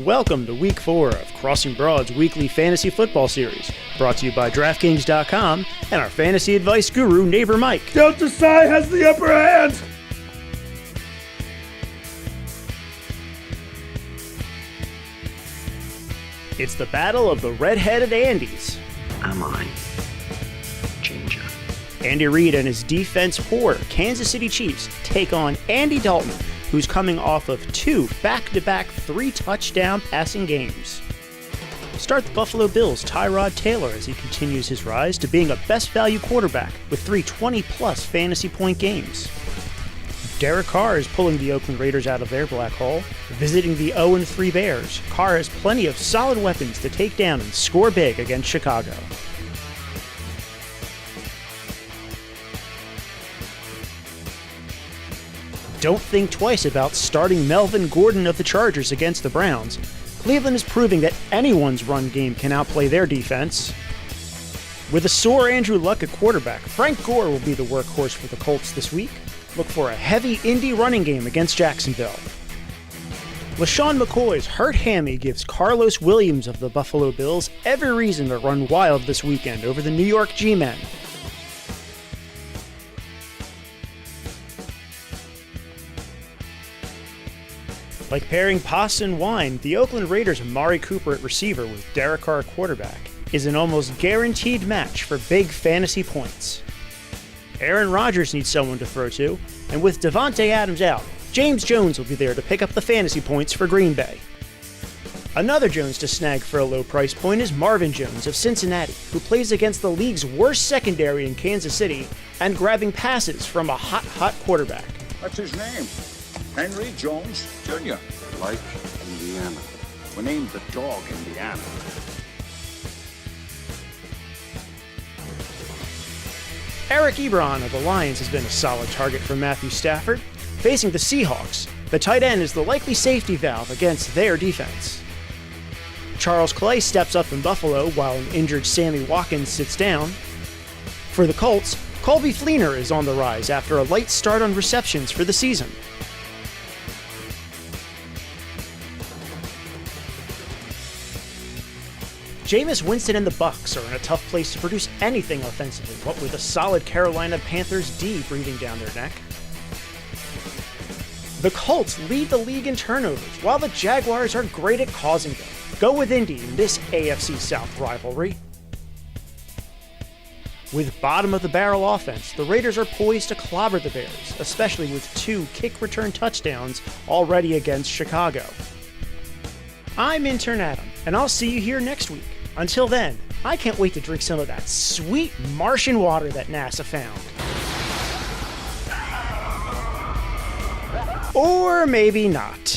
Welcome to Week 4 of Crossing Broad's weekly fantasy football series, brought to you by DraftKings.com and our fantasy advice guru, Neighbor Mike. Delta Psi has the upper hand! It's the battle of the red-headed Andys. Am I Ginger? Andy Reid and his defense-poor Kansas City Chiefs take on Andy Dalton, who's coming off of two back-to-back 3-touchdown passing games. Start the Buffalo Bills' Tyrod Taylor as he continues his rise to being a best-value quarterback with 3 20-plus fantasy point games. Derek Carr is pulling the Oakland Raiders out of their black hole. Visiting the 0-3 Bears, Carr has plenty of solid weapons to take down and score big against Chicago. Don't think twice about starting Melvin Gordon of the Chargers against the Browns. Cleveland is proving that anyone's run game can outplay their defense. With a sore Andrew Luck at quarterback, Frank Gore will be the workhorse for the Colts this week. Look for a heavy Indy running game against Jacksonville. LaShawn McCoy's hurt hammy gives Carlos Williams of the Buffalo Bills every reason to run wild this weekend over the New York G-Men. Like pairing pasta and wine, the Oakland Raiders' Amari Cooper at receiver with Derek Carr at quarterback is an almost guaranteed match for big fantasy points. Aaron Rodgers needs someone to throw to, and with Devontae Adams out, James Jones will be there to pick up the fantasy points for Green Bay. Another Jones to snag for a low price point is Marvin Jones of Cincinnati, who plays against the league's worst secondary in Kansas City and grabbing passes from a hot quarterback. That's his name. Henry Jones Jr. Like Indiana. We named the dog Indiana. Eric Ebron of the Lions has been a solid target for Matthew Stafford. Facing the Seahawks, the tight end is the likely safety valve against their defense. Charles Clay steps up in Buffalo while an injured Sammy Watkins sits down. For the Colts, Colby Fleener is on the rise after a light start on receptions for the season. Jameis Winston and the Bucs are in a tough place to produce anything offensively, what with a solid Carolina Panthers D breathing down their neck. The Colts lead the league in turnovers, while the Jaguars are great at causing them. Go with Indy in this AFC South rivalry. With bottom-of-the-barrel offense, the Raiders are poised to clobber the Bears, especially with 2 kick-return touchdowns already against Chicago. I'm Intern Adam, and I'll see you here next week. Until then, I can't wait to drink some of that sweet Martian water that NASA found. Or maybe not.